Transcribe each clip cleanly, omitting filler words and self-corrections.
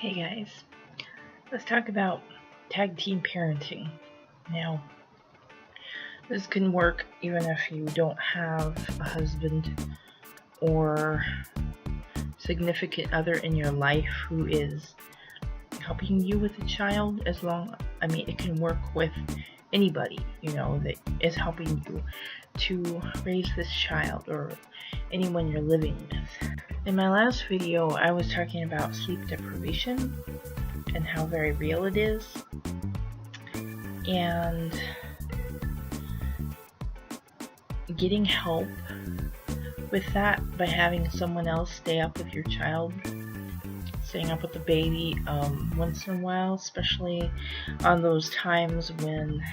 Hey guys, let's talk about tag team parenting. Now, this can work even if you don't have a husband or significant other in your life who is helping you with a child. It can work with anybody, that is helping you to raise this child or anyone you're living with. In my last video, I was talking about sleep deprivation and how very real it is, and getting help with that by having someone else stay up with your child, staying up with the baby once in a while, especially on those times when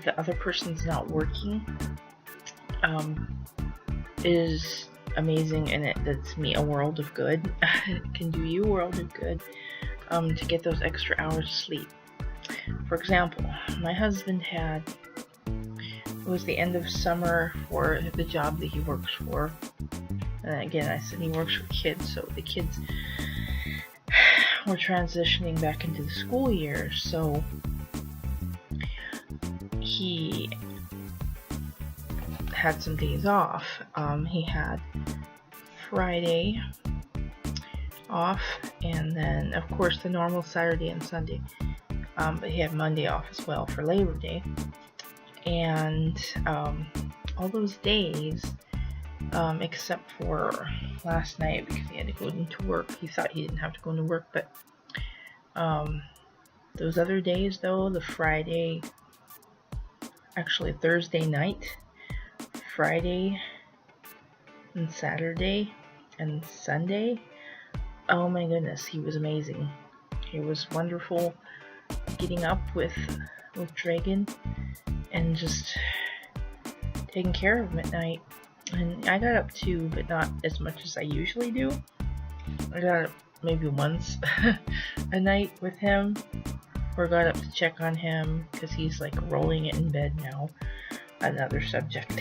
the other person's not working, is amazing, and it does me a world of good. It can do you a world of good to get those extra hours of sleep. For example, my husband it was the end of summer for the job that he works for. And again, I said he works for kids, so the kids were transitioning back into the school year, so he had some days off. He had Friday off, and then of course the normal Saturday and Sunday, but he had Monday off as well for Labor Day. And all those days, except for last night because he had to go into work. He thought he didn't have to go into work, but those other days though, the Thursday night, Friday and Saturday and Sunday, oh my goodness, he was amazing. He was wonderful getting up with Dragon and just taking care of him at night. And I got up too, but not as much as I usually do. I got up maybe once a night with him, or got up to check on him because he's like rolling it in bed now. Another subject.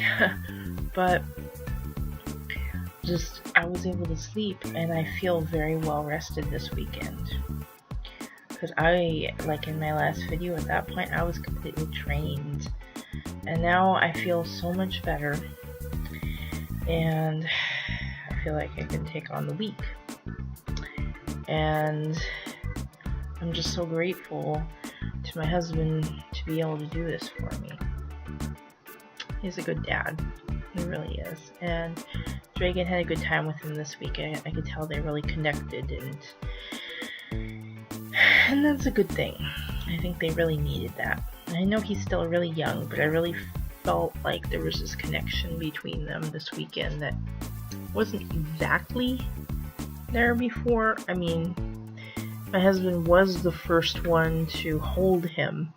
But I was able to sleep, and I feel very well rested this weekend. Because like in my last video, at that point I was completely drained, and now I feel so much better, and I feel like I can take on the week. And I'm just so grateful to my husband to be able to do this for me. He's a good dad. He really is. And Dragon had a good time with him this week. I could tell they really connected, and that's a good thing. I think they really needed that. I know he's still really young, but I really felt like there was this connection between them this weekend that wasn't exactly there before. I mean, my husband was the first one to hold him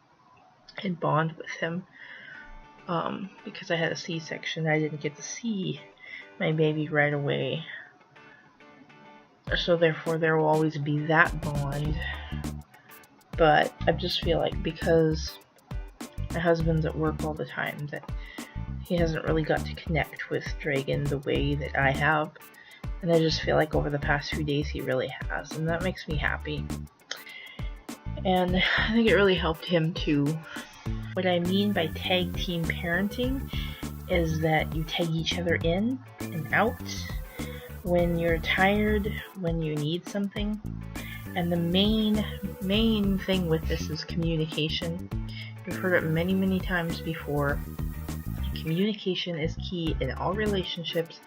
and bond with him. Because I had a C-section, I didn't get to see my baby right away. So therefore there will always be that bond. But I just feel like because my husband's at work all the time, that he hasn't really got to connect with Dragon the way that I have. And I just feel like over the past few days he really has, and that makes me happy. And I think it really helped him too. What I mean by tag team parenting is that you tag each other in and out when you're tired, when you need something. And the main thing with this is communication. You've heard it many, many times before. Communication is key in all relationships,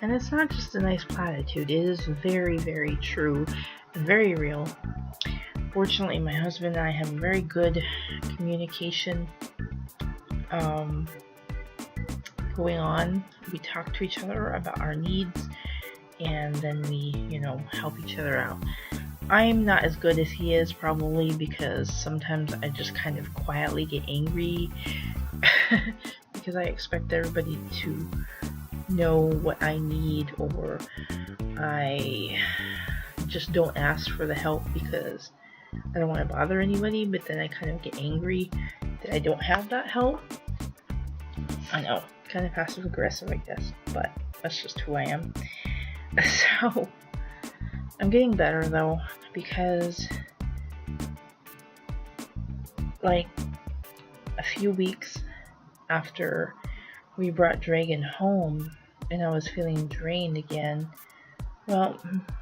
and it's not just a nice platitude. It is very, very true and very real. Fortunately, my husband and I have very good communication going on. We talk to each other about our needs, and then we, help each other out. I'm not as good as he is, probably because sometimes I just kind of quietly get angry because I expect everybody to know what I need, or I just don't ask for the help because I don't want to bother anybody, but then I kind of get angry that I don't have that help. I know, kind of passive aggressive, I guess, but that's just who I am. So I'm getting better though, because like a few weeks after we brought Dragon home and I was feeling drained again, well,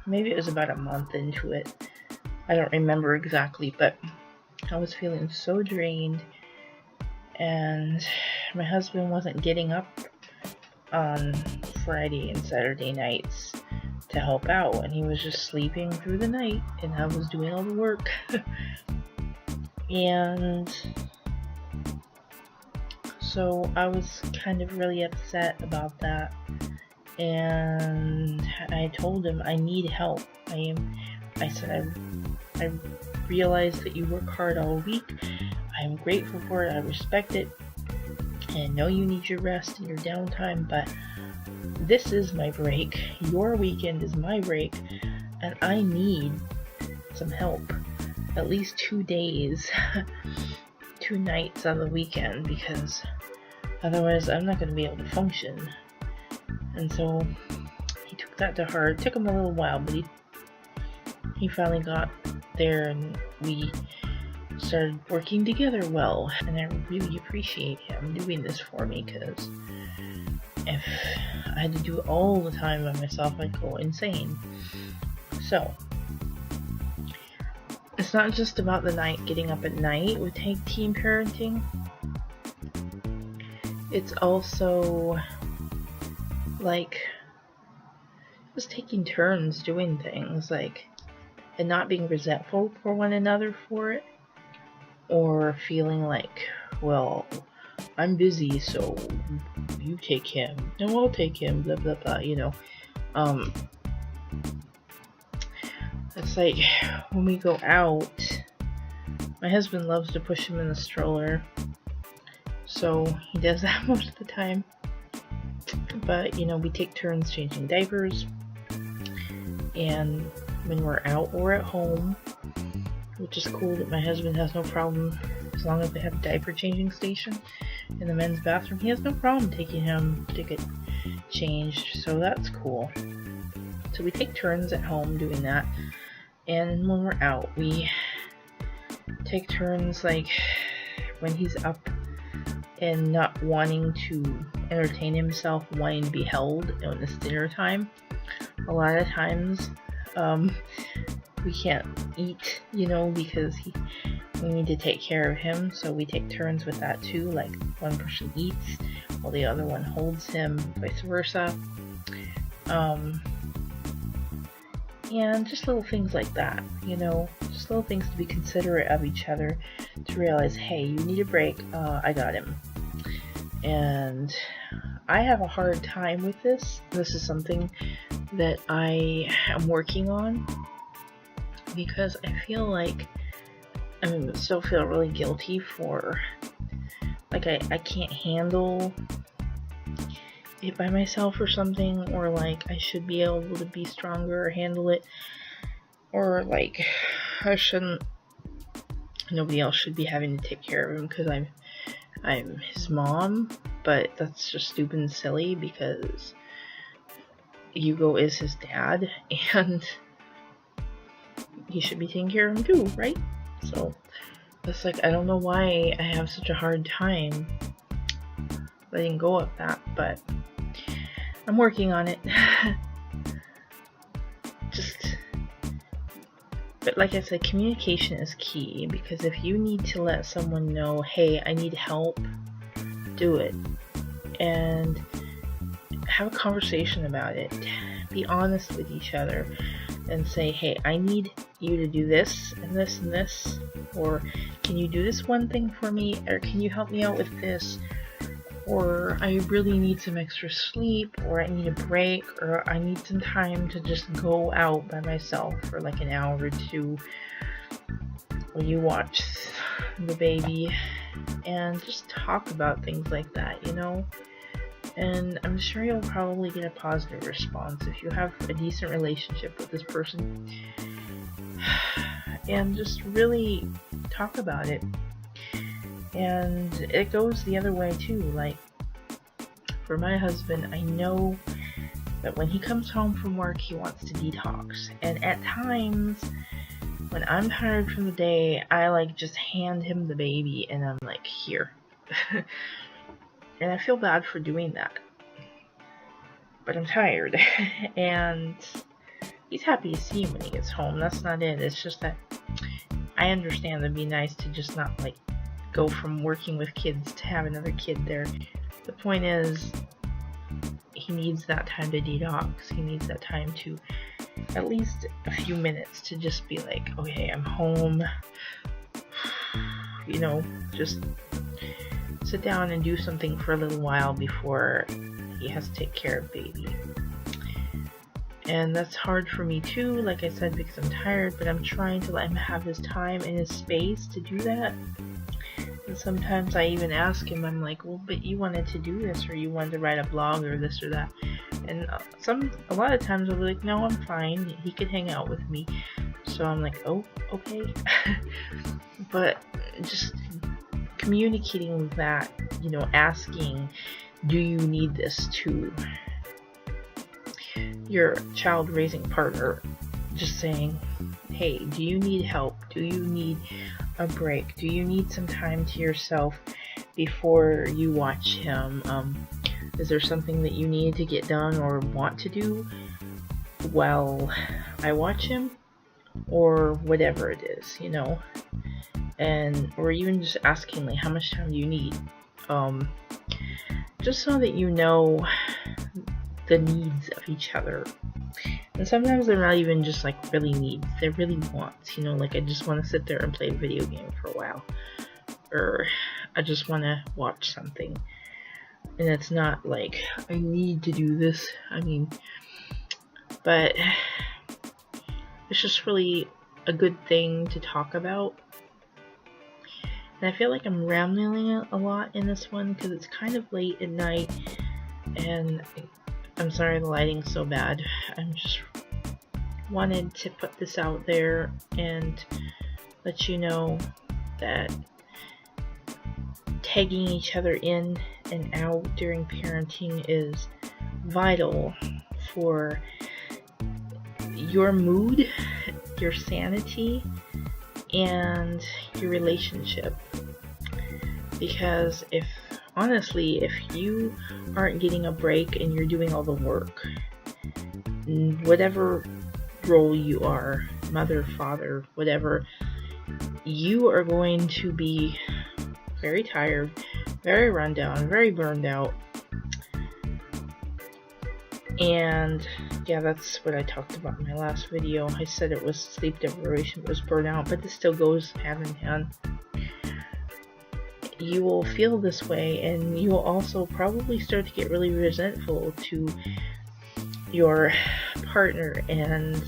maybe it was about a month into it, I don't remember exactly, but I was feeling so drained, and my husband wasn't getting up on Friday and Saturday nights to help out, and he was just sleeping through the night, and I was doing all the work. And so I was kind of really upset about that, and I told him I need help. I said I realize that you work hard all week. I am grateful for it. I respect it. And I know you need your rest and your downtime, but this is my break. Your weekend is my break, and I need some help. At least 2 days, 2 nights on the weekend, because otherwise I'm not going to be able to function. And so he took that to heart. It took him a little while, but he finally got there, and we started working together well. And I really appreciate him doing this for me, because if I had to do it all the time by myself, I'd go insane. So it's not just about the night, getting up at night with team parenting. It's also like just taking turns doing things, like, and not being resentful for one another for it, or feeling like, well, I'm busy, so you take him, no, I'll take him, blah blah blah, you know. It's like when we go out, my husband loves to push him in the stroller, so he does that most of the time. But, you know, we take turns changing diapers, and when we're out or at home, which is cool that my husband has no problem, as long as they have a diaper changing station in the men's bathroom, he has no problem taking him to get changed, so that's cool. So we take turns at home doing that, and when we're out, we take turns, like when he's up and not wanting to entertain himself, wanting to be held when it's dinner time. A lot of times we can't eat, you know, because we need to take care of him, so we take turns with that too, like one person eats while the other one holds him, vice versa. And just little things like that, you know, just little things to be considerate of each other, to realize, hey, you need a break, I got him. And I have a hard time with this. This is something that I am working on, because I feel like I still feel really guilty for, like, I can't handle it by myself or something, or like I should be able to be stronger or handle it, or like nobody else should be having to take care of him because I'm his mom. But that's just stupid and silly, because Hugo is his dad, and he should be taking care of him too, right? So it's like, I don't know why I have such a hard time letting go of that, but I'm working on it. But like I said, communication is key, because if you need to let someone know, hey, I need help, do it. And have a conversation about it. Be honest with each other and say, hey, I need you to do this and this and this, or can you do this one thing for me, or can you help me out with this, or I really need some extra sleep, or I need a break, or I need some time to just go out by myself for like an hour or two where you watch the baby, and just talk about things like that, you know. And I'm sure you'll probably get a positive response if you have a decent relationship with this person, and just really talk about it. And it goes the other way too. Like, for my husband, I know But when he comes home from work, he wants to detox. And at times, when I'm tired from the day, I like just hand him the baby and I'm like, here. And I feel bad for doing that. But I'm tired. And he's happy to see him when he gets home. That's not it. It's just that I understand it'd be nice to just not like go from working with kids to have another kid there. The point is, he needs that time to detox. He needs that time to at least a few minutes to just be like, okay, I'm home. You know, just sit down and do something for a little while before he has to take care of baby. And that's hard for me too, like I said, because I'm tired, but I'm trying to let him have his time and his space to do that. And sometimes I even ask him, I'm like, well, but you wanted to do this, or you wanted to write a blog, or this or that. And a lot of times I'll be like, no, I'm fine. He could hang out with me. So I'm like, oh, okay. But just communicating that, you know, asking, do you need this to your child raising partner? Just saying, hey, do you need help? Do you need a break? Do you need some time to yourself before you watch him? Is there something that you need to get done or want to do while I watch him? Or whatever it is, you know? And, or even just asking, like, how much time do you need? Just so that you know the needs of each other. And sometimes they're not even just like really needs, they're really wants, you know, like I just want to sit there and play a video game for a while, or I just want to watch something. And it's not like I need to do this, I mean, but it's just really a good thing to talk about. And I feel like I'm rambling a lot in this one because it's kind of late at night, and I'm sorry the lighting's so bad. I'm just wanted to put this out there and let you know that tagging each other in and out during parenting is vital for your mood, your sanity, and your relationship. Because honestly, if you aren't getting a break and you're doing all the work, whatever role you are, mother, father, whatever, you are going to be very tired, very run down, very burned out. And yeah, that's what I talked about in my last video. I said it was sleep deprivation, it was burnout, but this still goes hand in hand. You will feel this way, and you will also probably start to get really resentful to your partner, and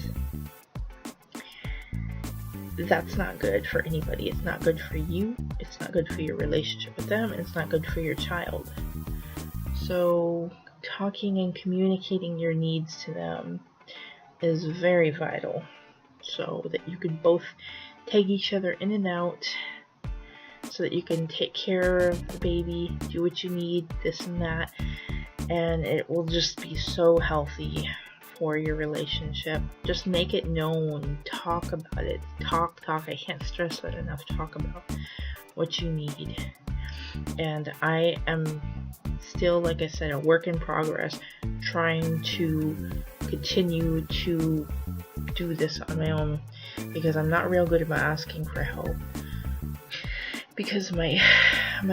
that's not good for anybody. It's not good for you, it's not good for your relationship with them, and it's not good for your child. So talking and communicating your needs to them is very vital, so that you can both take each other in and out, so that you can take care of the baby, do what you need, this and that, and it will just be so healthy for your relationship. Just make it known, talk about it, talk, I can't stress that enough, talk about what you need. And I am still, like I said, a work in progress, trying to continue to do this on my own, because I'm not real good about asking for help because of my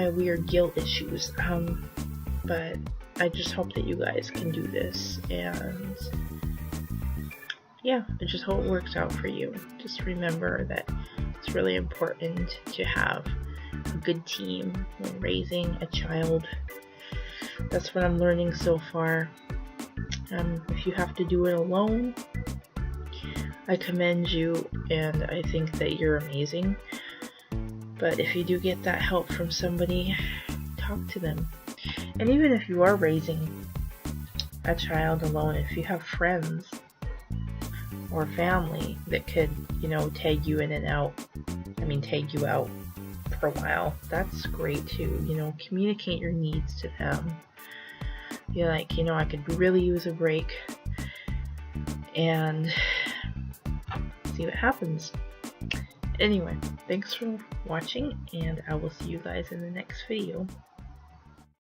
weird guilt issues. But I just hope that you guys can do this, and yeah, I just hope it works out for you. Just remember that it's really important to have a good team when raising a child. That's what I'm learning so far. If you have to do it alone, I commend you, and I think that you're amazing. But if you do get that help from somebody, talk to them. And even if you are raising a child alone, if you have friends or family that could, tag you in and out, tag you out for a while, that's great too. Communicate your needs to them. be like, you know, I could really use a break, and see what happens. Anyway, thanks for watching, and I will see you guys in the next video.